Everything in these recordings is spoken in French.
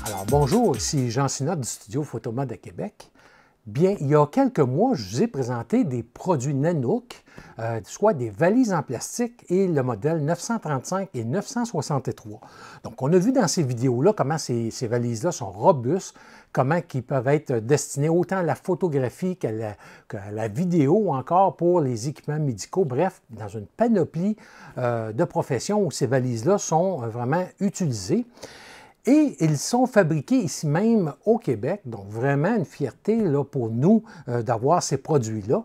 Alors bonjour, ici Jean Sinot du studio Photomode de Québec. Bien, il y a quelques mois, je vous ai présenté des produits Nanook, soit des valises en plastique et le modèle 935 et 963. Donc, on a vu dans ces vidéos-là comment ces valises-là sont robustes, comment ils peuvent être destinés autant à la photographie qu'à la vidéo ou encore pour les équipements médicaux. Bref, dans une panoplie de professions où ces valises-là sont vraiment utilisées. Et ils sont fabriqués ici même au Québec, donc vraiment une fierté là, pour nous d'avoir ces produits-là,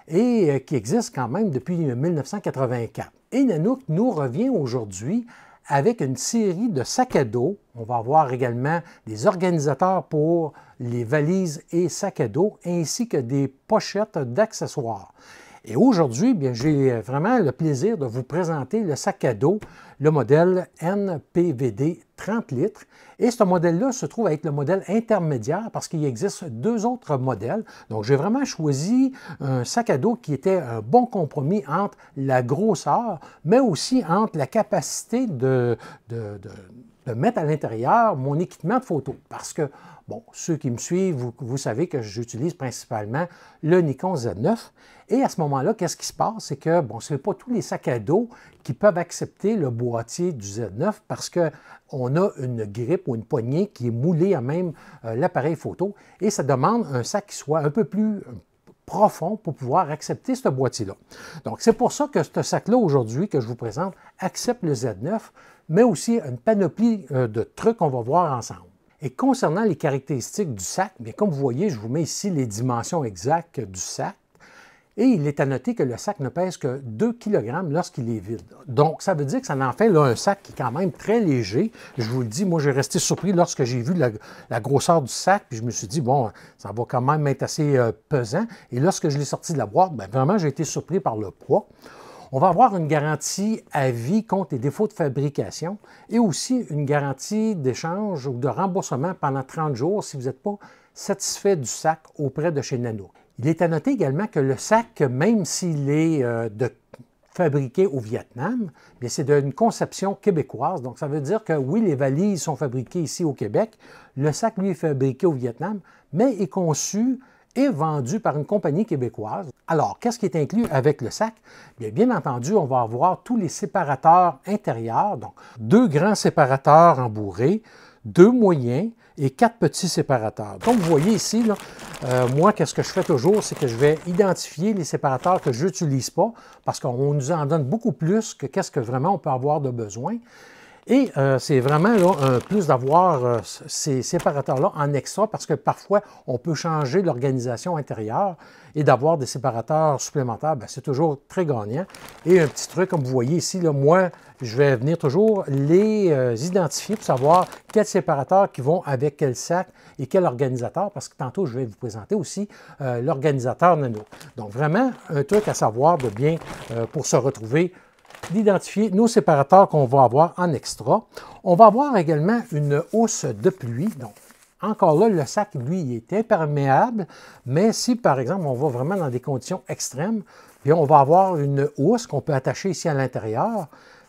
et qui existent quand même depuis 1984. Et Nanook nous revient aujourd'hui avec une série de sacs à dos. On va avoir également des organisateurs pour les valises et sacs à dos, ainsi que des pochettes d'accessoires. Et aujourd'hui, bien, j'ai vraiment le plaisir de vous présenter le sac à dos, le modèle NPVD 30 litres. Et ce modèle-là se trouve être le modèle intermédiaire parce qu'il existe deux autres modèles. Donc, j'ai vraiment choisi un sac à dos qui était un bon compromis entre la grosseur, mais aussi entre la capacité de mettre à l'intérieur mon équipement de photo. Parce que, bon, ceux qui me suivent, vous savez que j'utilise principalement le Nikon Z9. Et à ce moment-là, qu'est-ce qui se passe? C'est que, bon, ce n'est pas tous les sacs à dos qui peuvent accepter le boîtier du Z9 parce qu'on a une grippe ou une poignée qui est moulée à même l'appareil photo et ça demande un sac qui soit un peu plus profond pour pouvoir accepter ce boîtier-là. Donc, c'est pour ça que ce sac-là, aujourd'hui, que je vous présente, accepte le Z9, mais aussi une panoplie de trucs qu'on va voir ensemble. Et concernant les caractéristiques du sac, bien, comme vous voyez, je vous mets ici les dimensions exactes du sac. Et il est à noter que le sac ne pèse que 2 kg lorsqu'il est vide. Donc, ça veut dire que ça en fait là, un sac qui est quand même très léger. Je vous le dis, moi, j'ai resté surpris lorsque j'ai vu la grosseur du sac, puis je me suis dit, bon, ça va quand même être assez pesant. Et lorsque je l'ai sorti de la boîte, bien, vraiment, j'ai été surpris par le poids. On va avoir une garantie à vie contre les défauts de fabrication et aussi une garantie d'échange ou de remboursement pendant 30 jours si vous n'êtes pas satisfait du sac auprès de chez Nanook. Il est à noter également que le sac, même s'il est fabriqué au Vietnam, bien c'est d'une conception québécoise. Donc, ça veut dire que oui, les valises sont fabriquées ici au Québec. Le sac, lui, est fabriqué au Vietnam, mais est conçu et vendu par une compagnie québécoise. Alors, qu'est-ce qui est inclus avec le sac? Bien entendu, on va avoir tous les séparateurs intérieurs, donc 2 grands séparateurs embourrés, 2 moyens et 4 petits séparateurs. Comme vous voyez ici, là, moi, qu'est-ce que je fais toujours, c'est que je vais identifier les séparateurs que je n'utilise pas parce qu'on nous en donne beaucoup plus que qu'est-ce que vraiment on peut avoir de besoin. Et c'est vraiment là, un plus d'avoir ces séparateurs-là en extra parce que parfois, on peut changer l'organisation intérieure et d'avoir des séparateurs supplémentaires, c'est toujours très gagnant. Et un petit truc, comme vous voyez ici, là, moi, je vais venir toujours les identifier pour savoir quels séparateurs qui vont avec quel sac et quel organisateur, parce que tantôt, je vais vous présenter aussi l'organisateur Nanook. Donc, vraiment, un truc à savoir de bien pour se retrouver d'identifier nos séparateurs qu'on va avoir en extra. On va avoir également une housse de pluie. Donc, encore là, le sac, lui, il est imperméable, mais si, par exemple, on va vraiment dans des conditions extrêmes, bien, on va avoir une housse qu'on peut attacher ici à l'intérieur,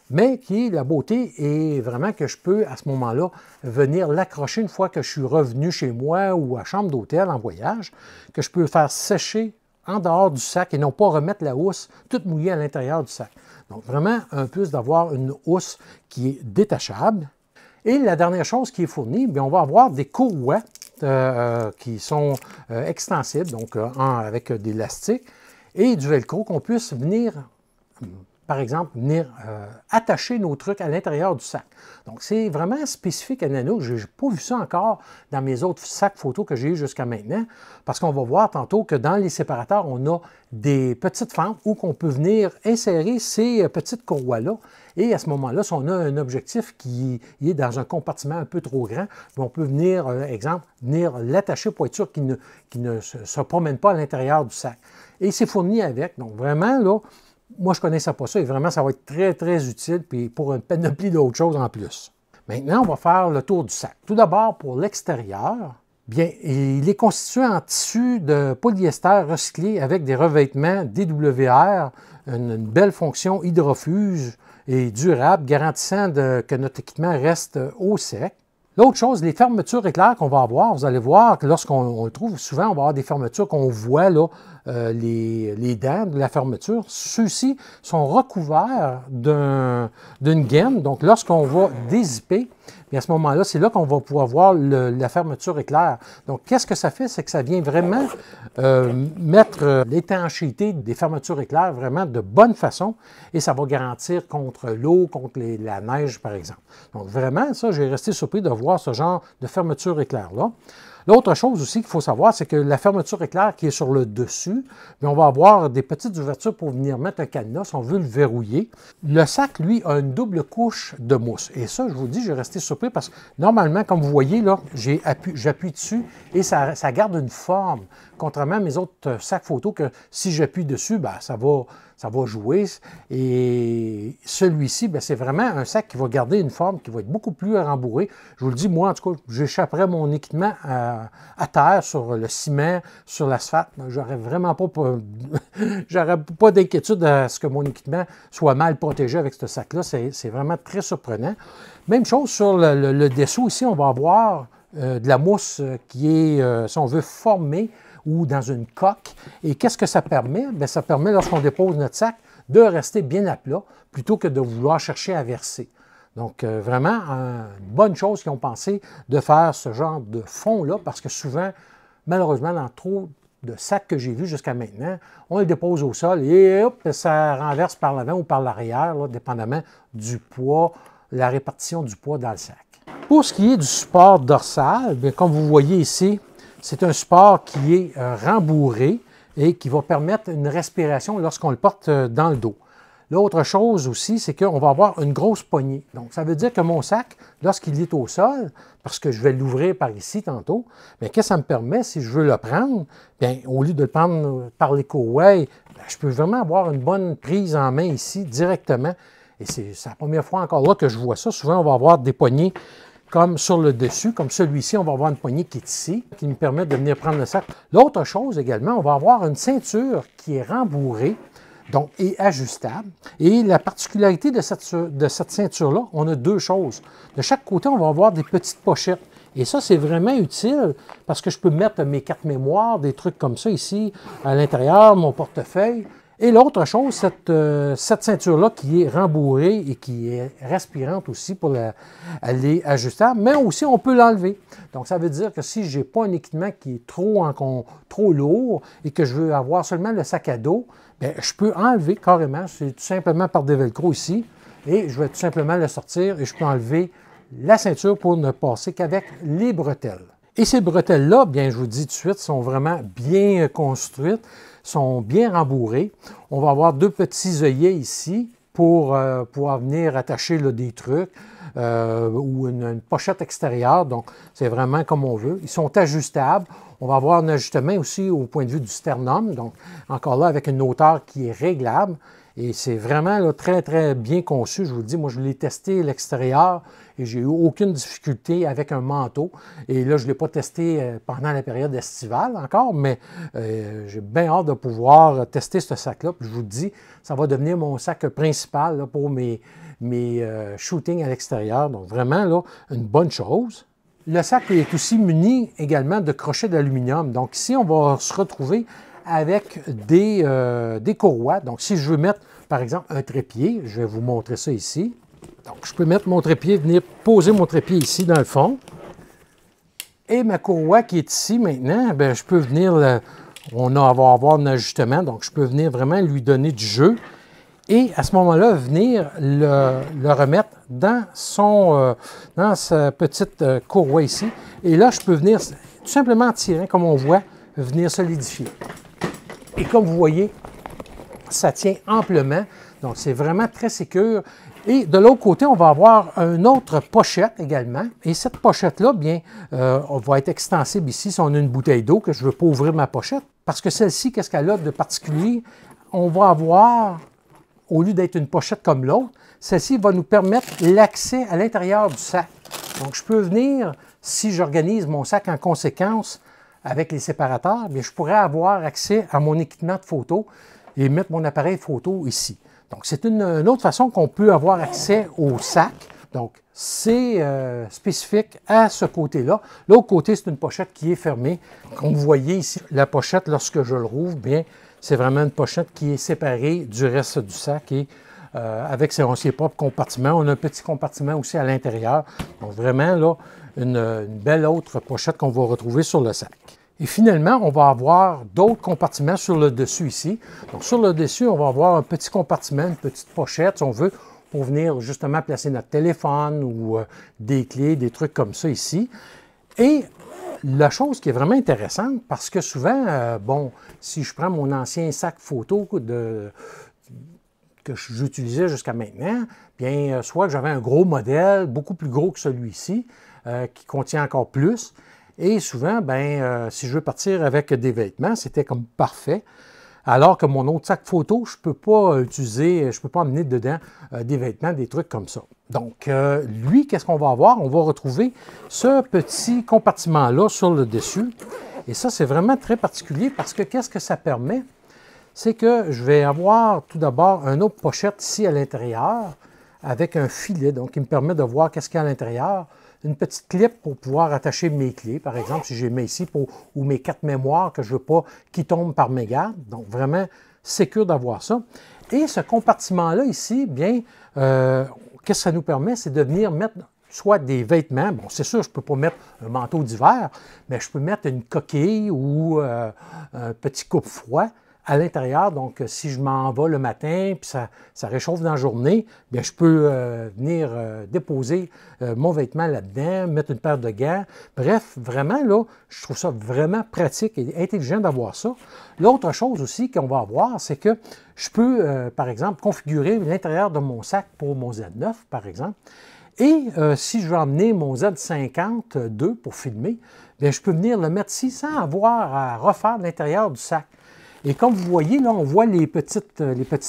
mais qui, la beauté, est vraiment que je peux, à ce moment-là, venir l'accrocher une fois que je suis revenu chez moi ou à chambre d'hôtel en voyage, que je peux faire sécher en dehors du sac et non pas remettre la housse toute mouillée à l'intérieur du sac. Donc, vraiment, un plus d'avoir une housse qui est détachable. Et la dernière chose qui est fournie, bien, on va avoir des courroies qui sont extensibles, donc avec de l'élastique, et du velcro qu'on puisse venir, par exemple, venir attacher nos trucs à l'intérieur du sac. Donc, c'est vraiment spécifique à Nanook. Je n'ai pas vu ça encore dans mes autres sacs photos que j'ai eu jusqu'à maintenant, parce qu'on va voir tantôt que dans les séparateurs, on a des petites fentes où on peut venir insérer ces petites courroies-là. Et à ce moment-là, si on a un objectif qui est dans un compartiment un peu trop grand, on peut venir, exemple, venir l'attacher pour être sûr qu'il ne se promène pas à l'intérieur du sac. Et c'est fourni avec. Donc, vraiment, là, Moi, je ne connaissais pas ça et vraiment, ça va être très, très utile puis pour une panoplie d'autres choses en plus. Maintenant, on va faire le tour du sac. Tout d'abord, pour l'extérieur, bien, il est constitué en tissu de polyester recyclé avec des revêtements DWR, une belle fonction hydrofuge et durable, garantissant que notre équipement reste au sec. L'autre chose, les fermetures éclairs qu'on va avoir, vous allez voir que lorsqu'on le trouve, souvent, on va avoir des fermetures qu'on voit, là, les dents de la fermeture. Ceux-ci sont recouverts d'une gaine. Donc, lorsqu'on va dézipper, à ce moment-là, c'est là qu'on va pouvoir voir la fermeture éclair. Donc, qu'est-ce que ça fait? C'est que ça vient vraiment mettre l'étanchéité des fermetures éclair vraiment de bonne façon et ça va garantir contre l'eau, contre la neige, par exemple. Donc, vraiment, ça, j'ai resté surpris de voir ce genre de fermeture éclair-là. L'autre chose aussi qu'il faut savoir, c'est que la fermeture éclair qui est sur le dessus, bien, on va avoir des petites ouvertures pour venir mettre un cadenas si on veut le verrouiller. Le sac, lui, a une double couche de mousse. Et ça, je vous dis, j'ai resté surpris parce que normalement, comme vous voyez, là, j'appuie dessus et ça garde une forme. Contrairement à mes autres sacs photo que si j'appuie dessus, bien, ça va jouer. Et celui-ci, c'est vraiment un sac qui va garder une forme qui va être beaucoup plus rembourré. Je vous le dis, moi, en tout cas, j'échapperais mon équipement à terre, sur le ciment, sur l'asphalte. J'aurais vraiment pas d'inquiétude à ce que mon équipement soit mal protégé avec ce sac-là. C'est vraiment très surprenant. Même chose sur le dessous. Ici, on va avoir de la mousse qui est, si on veut, formée ou dans une coque. Et qu'est-ce que ça permet? Bien, ça permet, lorsqu'on dépose notre sac, de rester bien à plat plutôt que de vouloir chercher à verser. Donc, vraiment, une bonne chose qu'ils ont pensé de faire ce genre de fond-là, parce que souvent, malheureusement, dans trop de sacs que j'ai vus jusqu'à maintenant, on les dépose au sol et hop, ça renverse par l'avant ou par l'arrière, dépendamment du poids, la répartition du poids dans le sac. Pour ce qui est du support dorsal, bien, comme vous voyez ici, c'est un support qui est rembourré et qui va permettre une respiration lorsqu'on le porte dans le dos. L'autre chose aussi, c'est qu'on va avoir une grosse poignée. Donc, ça veut dire que mon sac, lorsqu'il est au sol, parce que je vais l'ouvrir par ici tantôt, bien, qu'est-ce que ça me permet, si je veux le prendre, bien, au lieu de le prendre par les courroies, je peux vraiment avoir une bonne prise en main ici directement. Et c'est la première fois encore là que je vois ça. Souvent, on va avoir des poignées comme sur le dessus, comme celui-ci, on va avoir une poignée qui est ici, qui me permet de venir prendre le sac. L'autre chose également, on va avoir une ceinture qui est rembourrée, donc et ajustable. Et la particularité de cette ceinture-là, on a deux choses. De chaque côté, on va avoir des petites pochettes. Et ça, c'est vraiment utile parce que je peux mettre mes cartes mémoire, des trucs comme ça ici, à l'intérieur, mon portefeuille. Et l'autre chose, cette ceinture-là qui est rembourrée et qui est respirante aussi elle est ajustable, mais aussi on peut l'enlever. Donc ça veut dire que si je n'ai pas un équipement qui est trop lourd et que je veux avoir seulement le sac à dos, bien, je peux enlever carrément, c'est tout simplement par des velcro ici, et je vais tout simplement le sortir et je peux enlever la ceinture pour ne passer qu'avec les bretelles. Et ces bretelles-là, bien, je vous dis tout de suite, sont vraiment bien construites, sont bien rembourrées. On va avoir deux petits œillets ici pour pouvoir venir attacher là, des trucs ou une pochette extérieure. Donc, c'est vraiment comme on veut. Ils sont ajustables. On va avoir un ajustement aussi au point de vue du sternum. Donc, encore là, avec une hauteur qui est réglable. Et c'est vraiment là, très, très bien conçu. Je vous le dis, moi, je l'ai testé à l'extérieur et j'ai eu aucune difficulté avec un manteau. Et là, je ne l'ai pas testé pendant la période estivale encore, mais j'ai bien hâte de pouvoir tester ce sac-là. Puis je vous le dis, ça va devenir mon sac principal là, pour mes shootings à l'extérieur. Donc, vraiment, là, une bonne chose. Le sac est aussi muni également de crochets d'aluminium. Donc, ici, on va se retrouver avec des courroies. Donc, si je veux mettre, par exemple, un trépied, je vais vous montrer ça ici. Donc, je peux mettre mon trépied, venir poser mon trépied ici dans le fond. Et ma courroie qui est ici maintenant, bien, je peux venir, on va avoir un ajustement, donc je peux venir vraiment lui donner du jeu. Et à ce moment-là, venir le remettre dans sa petite courroie ici. Et là, je peux venir tout simplement tirer, comme on voit, venir solidifier. Et comme vous voyez, ça tient amplement. Donc, c'est vraiment très sécure. Et de l'autre côté, on va avoir une autre pochette également. Et cette pochette-là, bien, va être extensible ici si on a une bouteille d'eau que je ne veux pas ouvrir ma pochette. Parce que celle-ci, qu'est-ce qu'elle a de particulier? On va avoir au lieu d'être une pochette comme l'autre, celle-ci va nous permettre l'accès à l'intérieur du sac. Donc, je peux venir, si j'organise mon sac en conséquence avec les séparateurs, bien, je pourrais avoir accès à mon équipement de photo et mettre mon appareil photo ici. Donc, c'est une autre façon qu'on peut avoir accès au sac. Donc, c'est spécifique à ce côté-là. L'autre côté, c'est une pochette qui est fermée. Comme vous voyez ici, la pochette, lorsque je le rouvre, bien, c'est vraiment une pochette qui est séparée du reste du sac et avec ses propres compartiments. On a un petit compartiment aussi à l'intérieur. Donc, vraiment, là, une belle autre pochette qu'on va retrouver sur le sac. Et finalement, on va avoir d'autres compartiments sur le dessus ici. Donc, sur le dessus, on va avoir un petit compartiment, une petite pochette, si on veut, pour venir justement placer notre téléphone ou des clés, des trucs comme ça ici. Et la chose qui est vraiment intéressante, parce que souvent, bon, si je prends mon ancien sac photo que j'utilisais jusqu'à maintenant, bien, soit que j'avais un gros modèle, beaucoup plus gros que celui-ci, qui contient encore plus. Et souvent, bien, si je veux partir avec des vêtements, c'était comme parfait. Alors que mon autre sac photo, je ne peux pas utiliser, je ne peux pas emmener dedans des vêtements, des trucs comme ça. Donc, lui, qu'est-ce qu'on va avoir? On va retrouver ce petit compartiment-là sur le dessus. Et ça, c'est vraiment très particulier parce que qu'est-ce que ça permet? C'est que je vais avoir tout d'abord une autre pochette ici à l'intérieur avec un filet, donc qui me permet de voir qu'est-ce qu'il y a à l'intérieur. Une petite clip pour pouvoir attacher mes clés, par exemple, si j'ai mis ici, ou mes cartes mémoire que je ne veux pas qui tombent par mégarde. Donc, vraiment, sécure d'avoir ça. Et ce compartiment-là ici, bien, qu'est-ce que ça nous permet? C'est de venir mettre soit des vêtements. Bon, c'est sûr, je ne peux pas mettre un manteau d'hiver, mais je peux mettre une coquille ou un petit coupe-froid à l'intérieur. Donc, si je m'en vais le matin, puis ça réchauffe dans la journée, bien, je peux venir déposer mon vêtement là-dedans, mettre une paire de gants. Bref, vraiment, là, je trouve ça vraiment pratique et intelligent d'avoir ça. L'autre chose aussi qu'on va avoir, c'est que je peux, par exemple, configurer l'intérieur de mon sac pour mon Z9, par exemple. Et si je veux emmener mon Z50 II pour filmer, bien, je peux venir le mettre ici sans avoir à refaire l'intérieur du sac. Et comme vous voyez, là, on voit les petites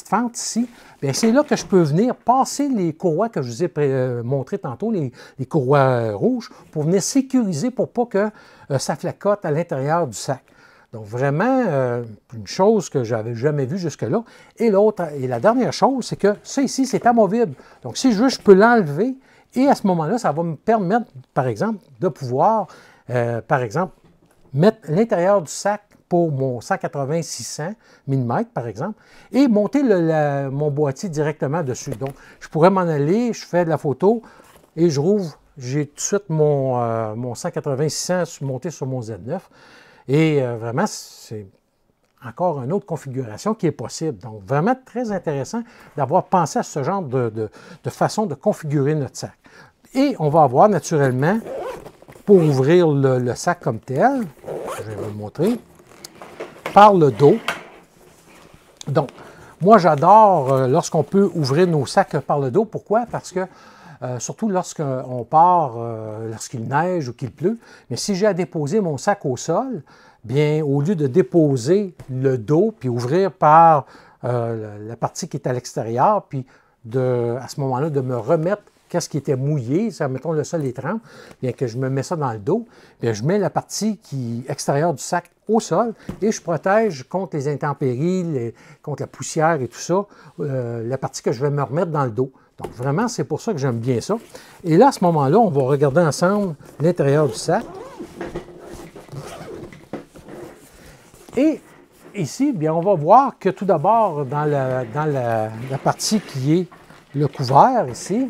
fentes ici. Bien, c'est là que je peux venir passer les courroies que je vous ai montrées tantôt, les courroies rouges, pour venir sécuriser pour pas que ça flacote à l'intérieur du sac. Donc, vraiment, une chose que je n'avais jamais vue jusque-là. Et l'autre, et la dernière chose, c'est que ça ici, c'est amovible. Donc, si je veux, je peux l'enlever. Et à ce moment-là, ça va me permettre, par exemple, de pouvoir, par exemple, mettre l'intérieur du sac pour mon 180-600 mm, par exemple, et monter mon boîtier directement dessus. Donc, je pourrais m'en aller, je fais de la photo et je rouvre. J'ai tout de suite mon 180-600 monté sur mon Z9. Et vraiment, c'est encore une autre configuration qui est possible. Donc, vraiment très intéressant d'avoir pensé à ce genre de façon de configurer notre sac. Et on va avoir naturellement, pour ouvrir le sac comme tel, je vais vous le montrer, par le dos. Donc, moi, j'adore lorsqu'on peut ouvrir nos sacs par le dos. Pourquoi? Parce que, surtout lorsqu'on part, lorsqu'il neige ou qu'il pleut, mais si j'ai à déposer mon sac au sol, bien, au lieu de déposer le dos puis ouvrir par la partie qui est à l'extérieur, puis à ce moment-là, de me remettre qu'est-ce qui était mouillé, ça, mettons le sol est trempe, bien que je me mets ça dans le dos, bien je mets la partie extérieure du sac au sol et je protège contre les intempéries, contre la poussière et tout ça, la partie que je vais me remettre dans le dos. Donc vraiment, c'est pour ça que j'aime bien ça. Et là, à ce moment-là, on va regarder ensemble l'intérieur du sac. Et ici, bien, on va voir que tout d'abord, dans la partie qui est le couvert ici,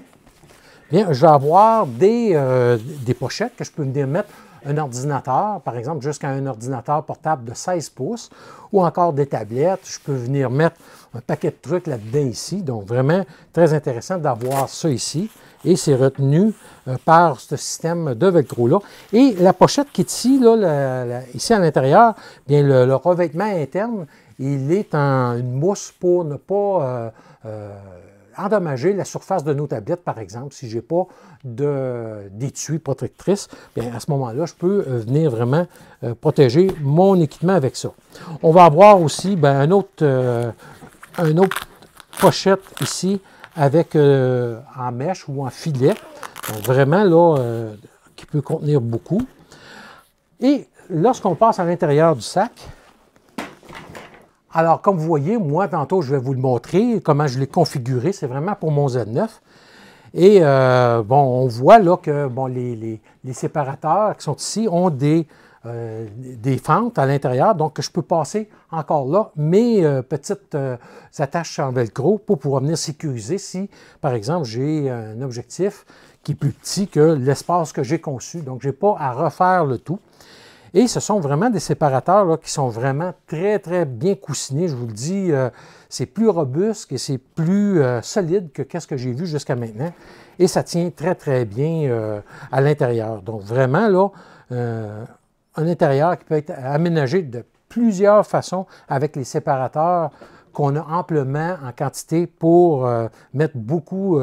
bien, je vais avoir des pochettes que je peux venir mettre un ordinateur, par exemple, jusqu'à un ordinateur portable de 16 pouces, ou encore des tablettes. Je peux venir mettre un paquet de trucs là-dedans ici. Donc, vraiment très intéressant d'avoir ça ici. Et c'est retenu par ce système de velcro-là. Et la pochette qui est ici, là, ici à l'intérieur, bien, le revêtement interne, il est en une mousse pour ne pas endommager la surface de nos tablettes, par exemple. Si je n'ai pas d'étui protectrice, bien, à ce moment-là, je peux venir vraiment protéger mon équipement avec ça. On va avoir aussi bien, un autre pochette ici avec en mèche ou en filet. Donc vraiment là, qui peut contenir beaucoup. Et lorsqu'on passe à l'intérieur du sac, alors comme vous voyez, moi tantôt je vais vous le montrer, comment je l'ai configuré, c'est vraiment pour mon Z9. Et bon, on voit là que bon, les séparateurs qui sont ici ont des fentes à l'intérieur, donc je peux passer encore là mes petites attaches en velcro pour pouvoir venir sécuriser si, par exemple, j'ai un objectif qui est plus petit que l'espace que j'ai conçu. Donc, je n'ai pas à refaire le tout. Et ce sont vraiment des séparateurs là, qui sont vraiment très, très bien coussinés. Je vous le dis, c'est plus robuste et c'est plus solide que ce que j'ai vu jusqu'à maintenant. Et ça tient très, très bien à l'intérieur. Donc, vraiment, là, un intérieur qui peut être aménagé de plusieurs façons avec les séparateurs qu'on a amplement en quantité pour mettre beaucoup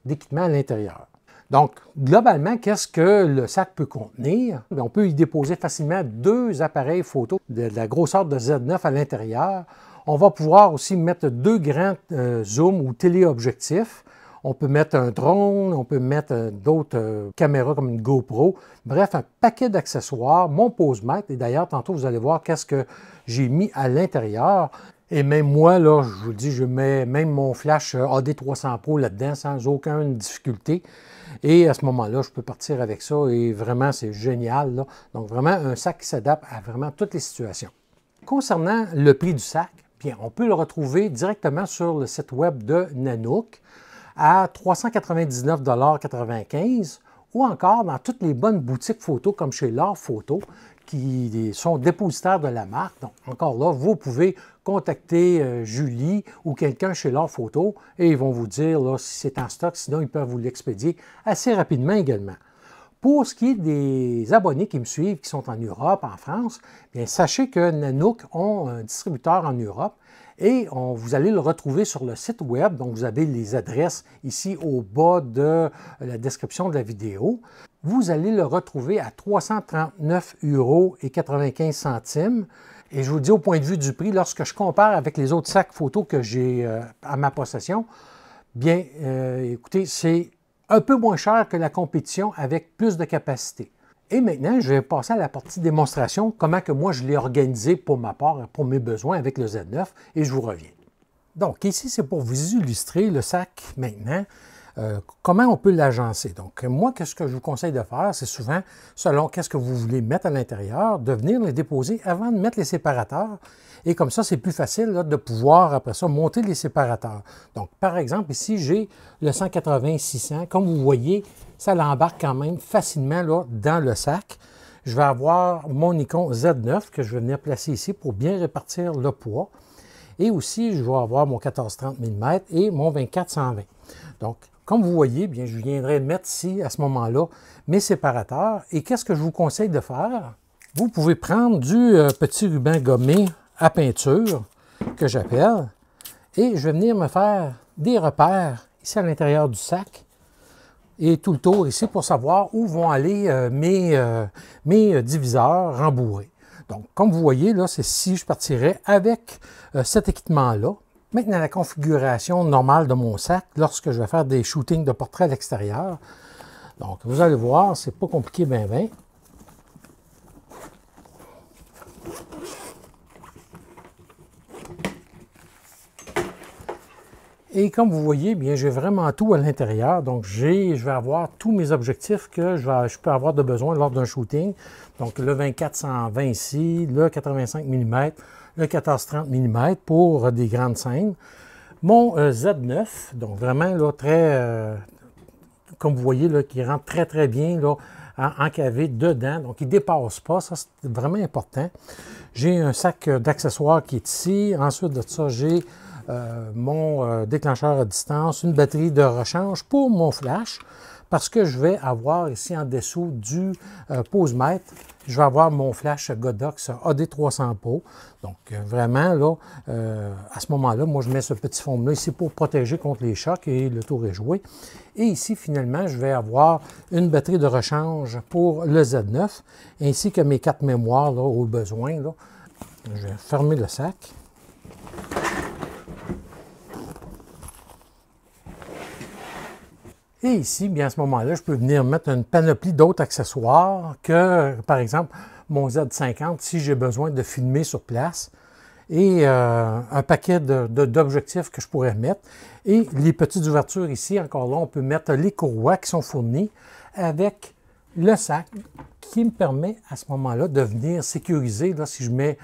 d'équipement à l'intérieur. Donc, globalement, qu'est-ce que le sac peut contenir? On peut y déposer facilement 2 appareils photo de la grosseur de Z9 à l'intérieur. On va pouvoir aussi mettre 2 grands zooms ou téléobjectifs. On peut mettre un drone, on peut mettre d'autres caméras comme une GoPro. Bref, un paquet d'accessoires, mon pose-mètre. Et d'ailleurs, tantôt, vous allez voir qu'est-ce que j'ai mis à l'intérieur. Et même moi, là, je vous le dis, je mets même mon flash AD300 Pro là-dedans sans aucune difficulté. Et à ce moment-là, je peux partir avec ça et vraiment, c'est génial, là. Donc, vraiment, un sac qui s'adapte à vraiment toutes les situations. Concernant le prix du sac, bien, on peut le retrouver directement sur le site web de Nanook à 399,95 $ ou encore dans toutes les bonnes boutiques photo comme chez L'Art Photo qui sont dépositaires de la marque. Donc, encore là, vous pouvez contacter Julie ou quelqu'un chez L'Art Photo et ils vont vous dire là, si c'est en stock, sinon ils peuvent vous l'expédier assez rapidement également. Pour ce qui est des abonnés qui me suivent, qui sont en Europe, en France, bien, sachez que Nanook ont un distributeur en Europe et vous allez le retrouver sur le site web. Donc, vous avez les adresses ici au bas de la description de la vidéo. Vous allez le retrouver à 339,95 €. Et je vous dis au point de vue du prix, lorsque je compare avec les autres sacs photos que j'ai à ma possession, bien, écoutez, c'est un peu moins cher que la compétition avec plus de capacité. Et maintenant, je vais passer à la partie démonstration, comment que moi je l'ai organisé pour ma part, pour mes besoins avec le Z9, et je vous reviens. Donc ici, c'est pour vous illustrer le sac maintenant, comment on peut l'agencer. Donc moi, qu'est-ce que je vous conseille de faire, c'est souvent, selon qu'est-ce que vous voulez mettre à l'intérieur, de venir les déposer avant de mettre les séparateurs. Et comme ça, c'est plus facile là, de pouvoir, après ça, monter les séparateurs. Donc, par exemple, ici, j'ai le 180-600. Comme vous voyez, ça l'embarque quand même facilement là, dans le sac. Je vais avoir mon Nikon Z9 que je vais venir placer ici pour bien répartir le poids. Et aussi, je vais avoir mon 14-30 mm et mon 24-120. Donc, comme vous voyez, bien, je viendrai mettre ici, à ce moment-là, mes séparateurs. Et qu'est-ce que je vous conseille de faire? Vous pouvez prendre du petit ruban gommé à peinture, que j'appelle, et je vais venir me faire des repères ici à l'intérieur du sac et tout le tour ici pour savoir où vont aller mes diviseurs rembourrés. Donc, comme vous voyez, là, c'est si je partirais avec cet équipement-là. Maintenant, la configuration normale de mon sac lorsque je vais faire des shootings de portrait à l'extérieur. Donc, vous allez voir, c'est pas compliqué ben. Et comme vous voyez, bien, j'ai vraiment tout à l'intérieur. Donc, je vais avoir tous mes objectifs que je peux avoir de besoin lors d'un shooting. Donc, le 24-120 ici, le 85 mm, le 14-30 mm pour des grandes scènes. Mon Z9, donc vraiment là, très, comme vous voyez, là, qui rentre très, très bien là, encavé dedans. Donc, il ne dépasse pas. Ça, c'est vraiment important. J'ai un sac d'accessoires qui est ici. Ensuite de ça, j'ai mon déclencheur à distance, une batterie de rechange pour mon flash, parce que je vais avoir ici en dessous du pose-mètre, je vais avoir mon flash Godox AD300 Pro. Donc vraiment, là, à ce moment-là, moi je mets ce petit fond-là ici pour protéger contre les chocs et le tour est joué. Et ici, finalement, je vais avoir une batterie de rechange pour le Z9, ainsi que mes 4 mémoires là, au besoin. Là. Je vais fermer le sac. Et ici, bien à ce moment-là, je peux venir mettre une panoplie d'autres accessoires que, par exemple, mon Z50, si j'ai besoin de filmer sur place, et un paquet d'objectifs que je pourrais mettre. Et les petites ouvertures ici, encore là, on peut mettre les courroies qui sont fournies avec le sac qui me permet à ce moment-là de venir sécuriser là, si je mets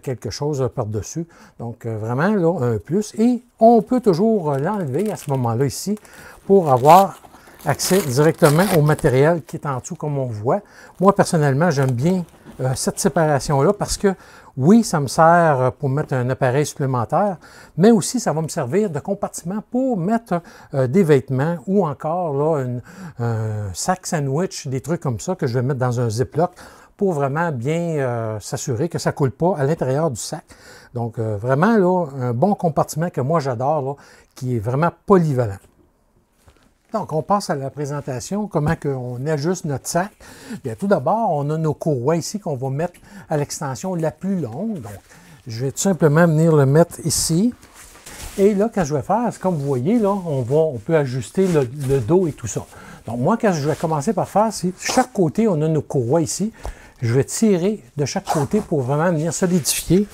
quelque chose par-dessus. Donc vraiment là, un plus. Et on peut toujours l'enlever à ce moment-là ici pour avoir accès directement au matériel qui est en dessous comme on voit. Moi personnellement, j'aime bien cette séparation-là parce que oui, ça me sert pour mettre un appareil supplémentaire, mais aussi ça va me servir de compartiment pour mettre des vêtements ou encore là, un sac sandwich, des trucs comme ça que je vais mettre dans un Ziploc pour vraiment bien s'assurer que ça ne coule pas à l'intérieur du sac. Donc vraiment là, un bon compartiment que moi j'adore, qui est vraiment polyvalent. Donc, on passe à la présentation, comment on ajuste notre sac. Bien, tout d'abord, on a nos courroies ici qu'on va mettre à l'extension la plus longue. Donc, je vais tout simplement venir le mettre ici. Et là, quand je vais faire, comme vous voyez, là, on peut ajuster le dos et tout ça. Donc, moi, quand je vais commencer par faire, c'est chaque côté, on a nos courroies ici. Je vais tirer de chaque côté pour vraiment venir solidifier.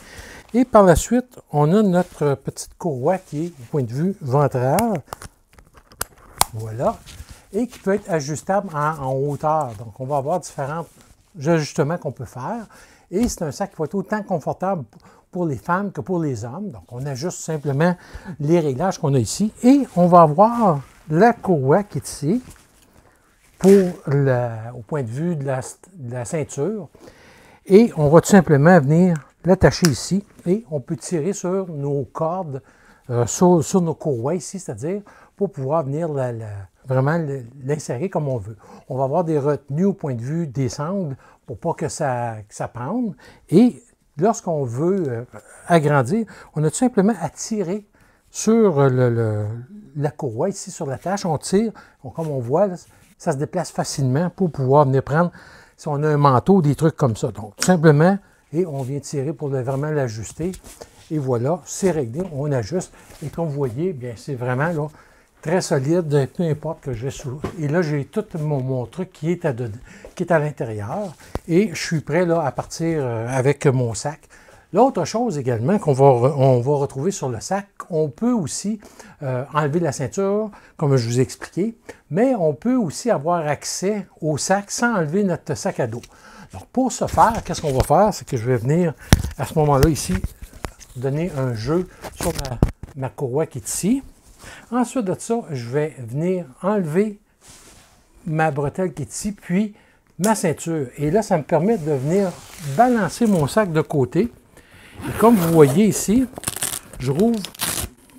Et par la suite, on a notre petite courroie qui est, du point de vue ventral, voilà, et qui peut être ajustable en hauteur. Donc, on va avoir différents ajustements qu'on peut faire. Et c'est un sac qui va être autant confortable pour les femmes que pour les hommes. Donc, on ajuste simplement les réglages qu'on a ici. Et on va avoir la courroie qui est ici au point de vue de la ceinture. Et on va tout simplement venir l'attacher ici. Et on peut tirer sur nos cordes, sur nos courroies ici, c'est-à-dire pour pouvoir venir vraiment l'insérer comme on veut. On va avoir des retenues au point de vue des sangles pour pas que ça pende. Et lorsqu'on veut agrandir, on a tout simplement à tirer sur la courroie ici, sur la tâche. On tire, comme on voit, là, ça se déplace facilement pour pouvoir venir prendre, si on a un manteau, des trucs comme ça. Donc, tout simplement, et on vient tirer pour vraiment l'ajuster. Et voilà, c'est réglé, on ajuste. Et comme vous voyez, bien, c'est vraiment là, très solide, peu importe que j'ai sous. Et là, j'ai tout mon truc qui est à l'intérieur. Et je suis prêt là, à partir avec mon sac. L'autre chose également qu'on va retrouver sur le sac, on peut aussi enlever la ceinture, comme je vous ai expliqué, mais on peut aussi avoir accès au sac sans enlever notre sac à dos. Donc, pour ce faire, qu'est-ce qu'on va faire? C'est que je vais venir, à ce moment-là, ici, donner un jeu sur ma courroie qui est ici. Ensuite de ça, je vais venir enlever ma bretelle qui est ici, puis ma ceinture. Et là, ça me permet de venir balancer mon sac de côté. Et comme vous voyez ici, je rouvre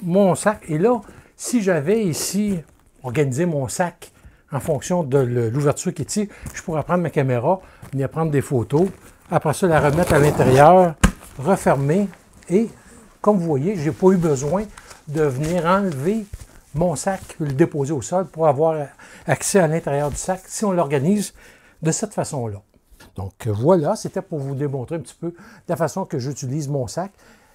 mon sac. Et là, si j'avais ici organisé mon sac en fonction de l'ouverture qui est ici, je pourrais prendre ma caméra, venir prendre des photos, après ça, la remettre à l'intérieur, refermer. Et comme vous voyez, je n'ai pas eu besoin de venir enlever mon sac, le déposer au sol pour avoir accès à l'intérieur du sac si on l'organise de cette façon-là. Donc voilà, c'était pour vous démontrer un petit peu la façon que j'utilise mon sac.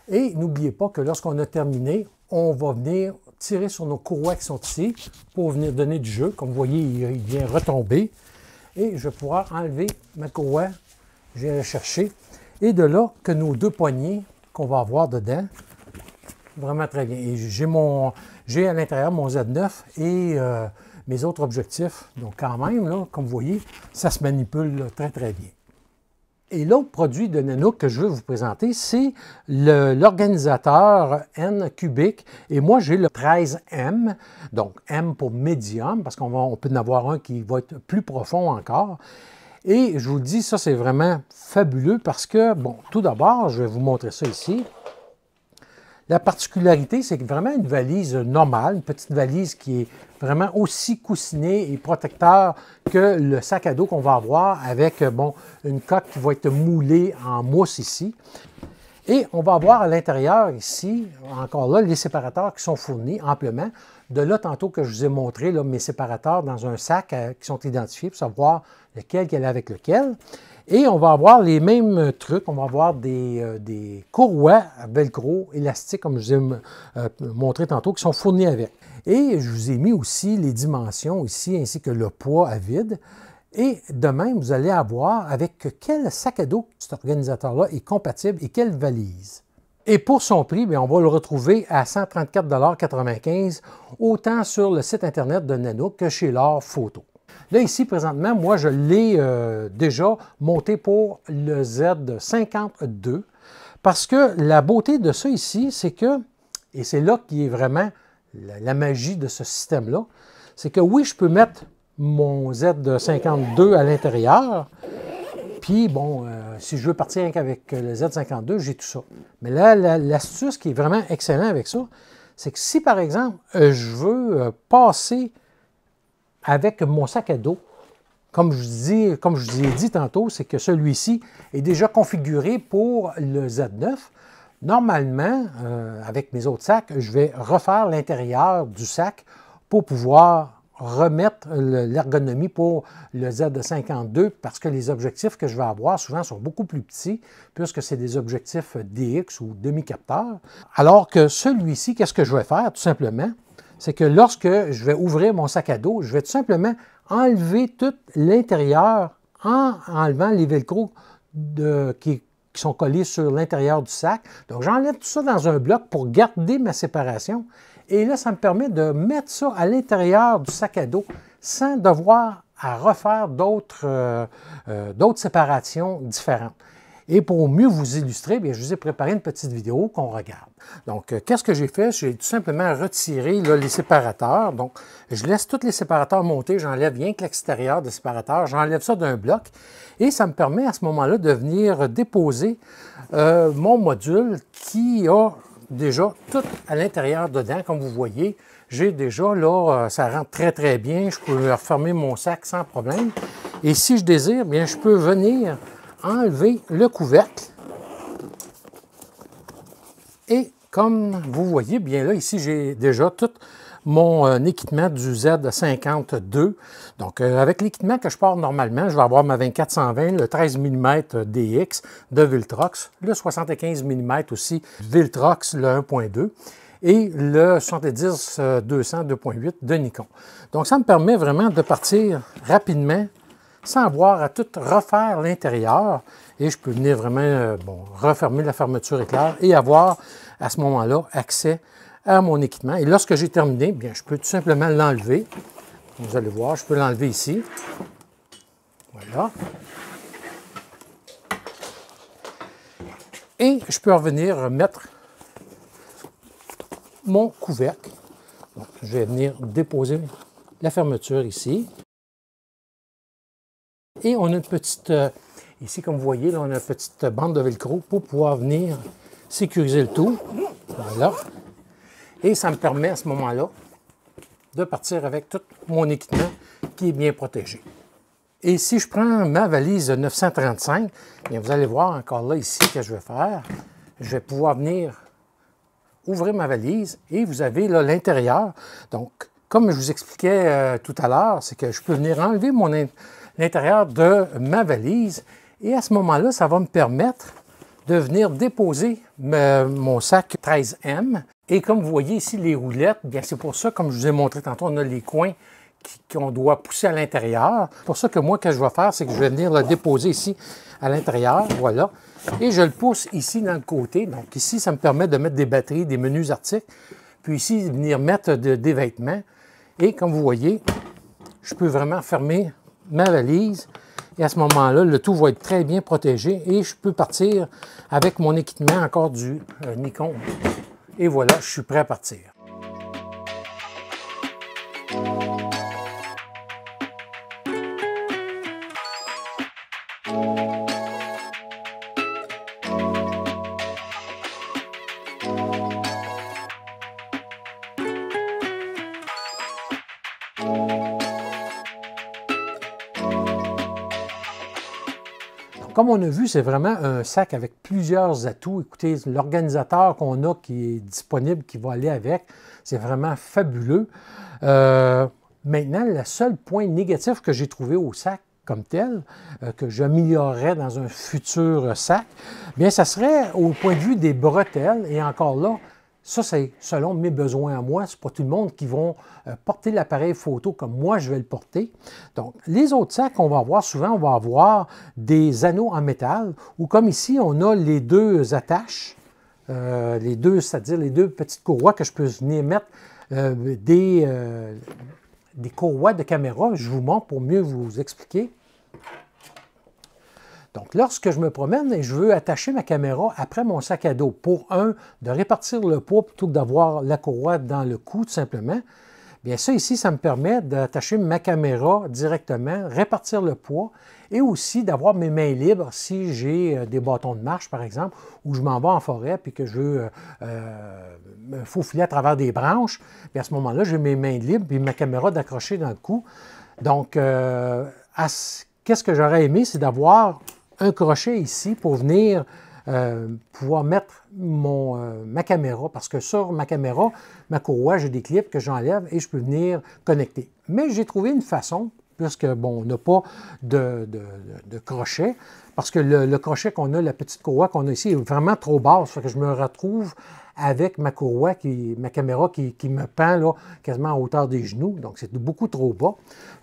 Et n'oubliez pas que lorsqu'on a terminé, on va venir tirer sur nos courroies qui sont ici pour venir donner du jeu. Comme vous voyez, il vient retomber. Et je vais pouvoir enlever ma courroie, je viens la chercher. Et de là que nos deux poignées qu'on va avoir dedans, vraiment très bien. Et j'ai à l'intérieur mon Z9 et mes autres objectifs. Donc quand même, là, comme vous voyez, ça se manipule là, très très bien. Et l'autre produit de Nanook que je veux vous présenter, c'est l'organisateur N cubique. Et moi, j'ai le 13M, donc M pour médium, parce qu'on peut en avoir un qui va être plus profond encore. Et je vous le dis, ça, c'est vraiment fabuleux parce que, bon, tout d'abord, je vais vous montrer ça ici. La particularité, c'est que vraiment une valise normale, une petite valise qui est vraiment aussi coussinée et protecteur que le sac à dos qu'on va avoir avec, bon, une coque qui va être moulée en mousse ici. Et on va avoir à l'intérieur ici, encore là, les séparateurs qui sont fournis amplement. De là, tantôt que je vous ai montré là, mes séparateurs dans un sac qui sont identifiés pour savoir lequel qui est avec lequel. Et on va avoir les mêmes trucs. On va avoir des courroies à velcro élastiques, comme je vous ai montré tantôt, qui sont fournis avec. Et je vous ai mis aussi les dimensions ici, ainsi que le poids à vide. Et de même, vous allez avoir avec quel sac à dos cet organisateur-là est compatible et quelle valise. Et pour son prix, bien, on va le retrouver à 134,95 $, autant sur le site Internet de Nanook que chez L'Or Photo. Là, ici, présentement, moi, je l'ai déjà monté pour le Z52 parce que la beauté de ça ici, c'est que, et c'est là qui est vraiment la magie de ce système-là, c'est que oui, je peux mettre mon Z52 à l'intérieur, puis bon, si je veux partir avec le Z52, j'ai tout ça. Mais là, l'astuce qui est vraiment excellente avec ça, c'est que si, par exemple, je veux passer avec mon sac à dos, comme je vous ai dit tantôt, c'est que celui-ci est déjà configuré pour le Z9. Normalement, avec mes autres sacs, je vais refaire l'intérieur du sac pour pouvoir remettre l'ergonomie pour le Z52 parce que les objectifs que je vais avoir souvent sont beaucoup plus petits puisque c'est des objectifs DX ou demi-capteurs. Alors que celui-ci, qu'est-ce que je vais faire tout simplement? C'est que lorsque je vais ouvrir mon sac à dos, je vais tout simplement enlever tout l'intérieur en enlevant les velcros qui sont collés sur l'intérieur du sac. Donc, j'enlève tout ça dans un bloc pour garder ma séparation. Et là, ça me permet de mettre ça à l'intérieur du sac à dos sans devoir à refaire d'autres séparations différentes. Et pour mieux vous illustrer, bien, je vous ai préparé une petite vidéo qu'on regarde. Donc, qu'est-ce que j'ai fait? J'ai tout simplement retiré là, les séparateurs. Donc, je laisse tous les séparateurs monter. J'enlève rien que l'extérieur des séparateurs. J'enlève ça d'un bloc. Et ça me permet à ce moment-là de venir déposer mon module qui a déjà tout à l'intérieur dedans, comme vous voyez. J'ai déjà, là, ça rentre très, très bien. Je peux refermer mon sac sans problème. Et si je désire, bien, je peux venir enlever le couvercle. Et comme vous voyez, bien là, ici, j'ai déjà tout mon équipement du Z52. Donc, avec l'équipement que je porte normalement, je vais avoir ma 24-120, le 13 mm DX de Viltrox, le 75 mm aussi Viltrox, le 1.2 et le 70-200 2.8 de Nikon. Donc, ça me permet vraiment de partir rapidement sans avoir à tout refaire l'intérieur. Et je peux venir vraiment refermer la fermeture éclair et avoir à ce moment-là accès à mon équipement. Et lorsque j'ai terminé, bien, je peux tout simplement l'enlever. Vous allez voir, je peux l'enlever ici. Voilà. Et je peux revenir mettre mon couvercle. Donc, je vais venir déposer la fermeture ici. Et on a une petite, ici comme vous voyez, là, on a une petite bande de velcro pour pouvoir venir sécuriser le tout. Voilà. Et ça me permet à ce moment-là de partir avec tout mon équipement qui est bien protégé. Et si je prends ma valise 935, bien vous allez voir encore là ici que je vais faire. Je vais pouvoir venir ouvrir ma valise et vous avez là l'intérieur. Donc, comme je vous expliquais tout à l'heure, c'est que je peux venir enlever l'intérieur de ma valise et à ce moment-là, ça va me permettre de venir déposer mon sac 13M. Et comme vous voyez ici, les roulettes, bien c'est pour ça, comme je vous ai montré tantôt, on a les coins qu'on doit pousser à l'intérieur. C'est pour ça que moi, ce que je vais faire, c'est que je vais venir le déposer ici à l'intérieur, voilà. Et je le pousse ici dans le côté. Donc ici, ça me permet de mettre des batteries, des menus articles. Puis ici, venir mettre des vêtements. Et comme vous voyez, je peux vraiment fermer ma valise. Et à ce moment-là, le tout va être très bien protégé. Et je peux partir avec mon équipement encore du Nikon. Et voilà, je suis prêt à partir. Comme on a vu, c'est vraiment un sac avec plusieurs atouts. Écoutez, l'organisateur qu'on a qui est disponible, qui va aller avec, c'est vraiment fabuleux. Maintenant, le seul point négatif que j'ai trouvé au sac comme tel, que j'améliorerais dans un futur sac, bien, ça serait au point de vue des bretelles. Et encore là, ça, c'est selon mes besoins à moi. Ce n'est pas tout le monde qui va porter l'appareil photo comme moi, je vais le porter. Donc, les autres sacs qu'on va avoir, souvent, on va avoir des anneaux en métal, ou comme ici, on a les deux attaches, c'est-à-dire les deux petites courroies que je peux venir mettre des courroies de caméra. Je vous montre pour mieux vous expliquer. Donc, lorsque je me promène et je veux attacher ma caméra après mon sac à dos, pour de répartir le poids plutôt que d'avoir la courroie dans le cou, tout simplement, bien ça ici, ça me permet d'attacher ma caméra directement, répartir le poids et aussi d'avoir mes mains libres si j'ai des bâtons de marche, par exemple, ou je m'en vais en forêt et que je veux me faufiler à travers des branches. Bien à ce moment-là, j'ai mes mains libres et ma caméra d'accrocher dans le cou. Donc, qu'est-ce que j'aurais aimé, c'est d'avoir un crochet ici pour venir pouvoir mettre ma caméra, parce que sur ma caméra, ma courroie, j'ai des clips que j'enlève et je peux venir connecter. Mais j'ai trouvé une façon, puisque, bon, on n'a pas de crochet, parce que le crochet qu'on a, la petite courroie qu'on a ici, est vraiment trop basse, fait que je me retrouve avec ma courroie, ma caméra qui me pend là, quasiment à hauteur des genoux, donc c'est beaucoup trop bas.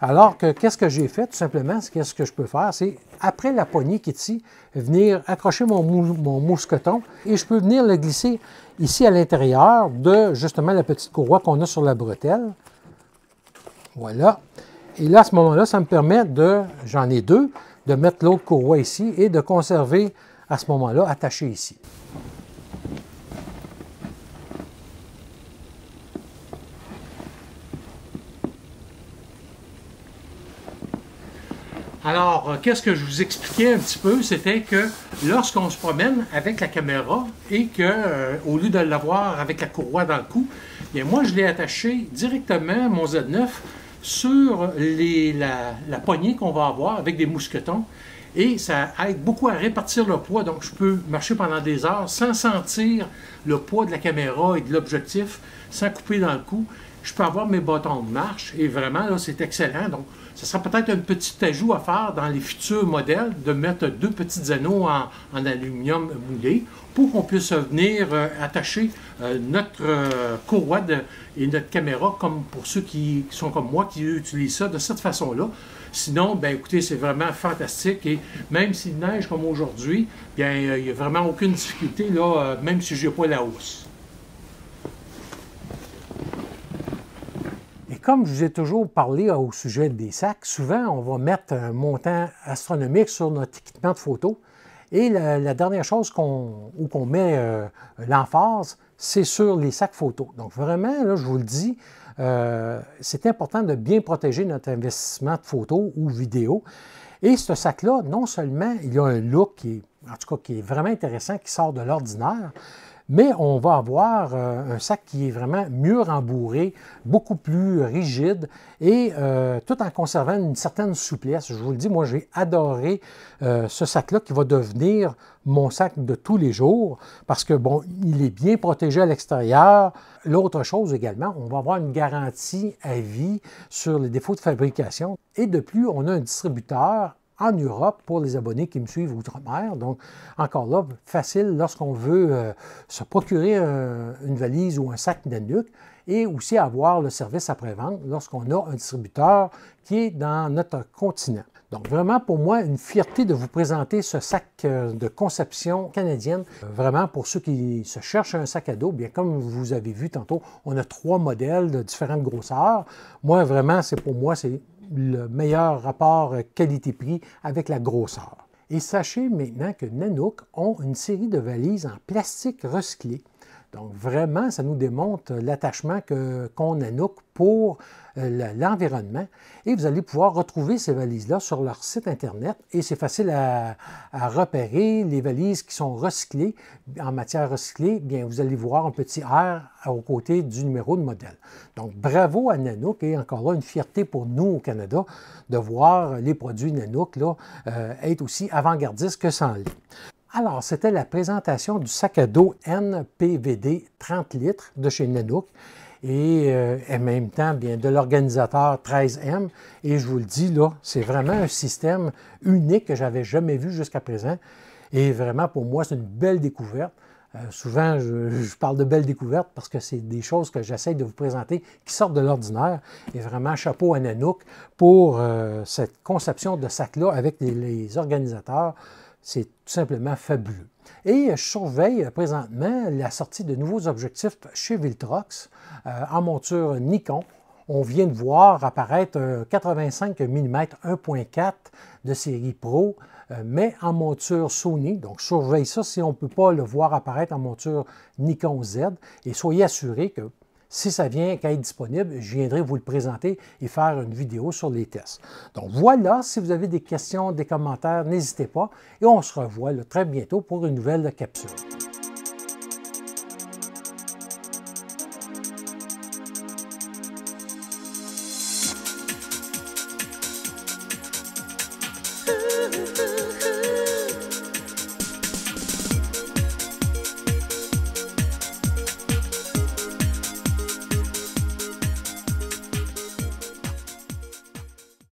Alors que qu'est-ce que j'ai fait tout simplement, qu'est-ce que je peux faire, c'est après la poignée qui est ici, venir accrocher mon mousqueton et je peux venir le glisser ici à l'intérieur de justement la petite courroie qu'on a sur la bretelle. Voilà. Et là, à ce moment-là, ça me permet j'en ai deux, de mettre l'autre courroie ici et de conserver à ce moment-là attaché ici. Alors, qu'est-ce que je vous expliquais un petit peu, c'était que lorsqu'on se promène avec la caméra et que, au lieu de l'avoir avec la courroie dans le cou, bien moi je l'ai attaché directement, mon Z9, sur la poignée qu'on va avoir avec des mousquetons. Et ça aide beaucoup à répartir le poids, donc je peux marcher pendant des heures sans sentir le poids de la caméra et de l'objectif, sans couper dans le cou. Je peux avoir mes bâtons de marche et vraiment, là, c'est excellent. Donc, ce sera peut-être un petit ajout à faire dans les futurs modèles, de mettre deux petits anneaux en aluminium moulé pour qu'on puisse venir attacher notre courroie et notre caméra, comme pour ceux qui sont comme moi, qui utilisent ça de cette façon-là. Sinon, bien écoutez, c'est vraiment fantastique et même s'il neige comme aujourd'hui, bien il n'y a vraiment aucune difficulté, là, même si je n'ai pas la housse. Et comme je vous ai toujours parlé au sujet des sacs, souvent on va mettre un montant astronomique sur notre équipement de photo. Et la dernière chose où on met l'emphase, c'est sur les sacs photo. Donc vraiment, là, je vous le dis, c'est important de bien protéger notre investissement de photo ou vidéo. Et ce sac-là, non seulement il a un look qui est vraiment intéressant, qui sort de l'ordinaire, mais on va avoir un sac qui est vraiment mieux rembourré, beaucoup plus rigide et tout en conservant une certaine souplesse. Je vous le dis, moi j'ai adoré ce sac-là qui va devenir mon sac de tous les jours parce que bon, il est bien protégé à l'extérieur. L'autre chose également, on va avoir une garantie à vie sur les défauts de fabrication et de plus, on a un distributeur en Europe pour les abonnés qui me suivent outre-mer. Donc, encore là, facile lorsqu'on veut se procurer une valise ou un sac Nanook et aussi avoir le service après-vente lorsqu'on a un distributeur qui est dans notre continent. Donc, vraiment, pour moi, une fierté de vous présenter ce sac de conception canadienne. Vraiment, pour ceux qui se cherchent un sac à dos, bien comme vous avez vu tantôt, on a 3 modèles de différentes grosseurs. Moi, vraiment, pour moi, c'est le meilleur rapport qualité-prix avec la grosseur. Et sachez maintenant que Nanook ont une série de valises en plastique recyclé. Donc vraiment, ça nous démontre l'attachement qu'ont Nanook pour l'environnement. Et vous allez pouvoir retrouver ces valises-là sur leur site Internet. Et c'est facile à repérer. Les valises qui sont recyclées, en matière recyclée, bien, vous allez voir un petit R aux côtés du numéro de modèle. Donc bravo à Nanook et encore là, une fierté pour nous au Canada de voir les produits Nanook là, être aussi avant-gardistes que ça en l'est. Alors, c'était la présentation du sac à dos NPVD 30 litres de chez Nanook et en même temps, bien, de l'organisateur 13M. Et je vous le dis, là, c'est vraiment un système unique que je n'avais jamais vu jusqu'à présent. Et vraiment, pour moi, c'est une belle découverte. Souvent, je parle de belles découvertes parce que c'est des choses que j'essaie de vous présenter qui sortent de l'ordinaire. Et vraiment, chapeau à Nanook pour cette conception de sac-là avec les organisateurs. C'est tout simplement fabuleux. Et je surveille présentement la sortie de nouveaux objectifs chez Viltrox en monture Nikon. On vient de voir apparaître un 85 mm 1.4 de série Pro, mais en monture Sony. Donc, surveille ça si on ne peut pas le voir apparaître en monture Nikon Z. Et soyez assurés que si ça vient qu'à être disponible, je viendrai vous le présenter et faire une vidéo sur les tests. Donc voilà, si vous avez des questions, des commentaires, n'hésitez pas. Et on se revoit là, très bientôt pour une nouvelle capsule.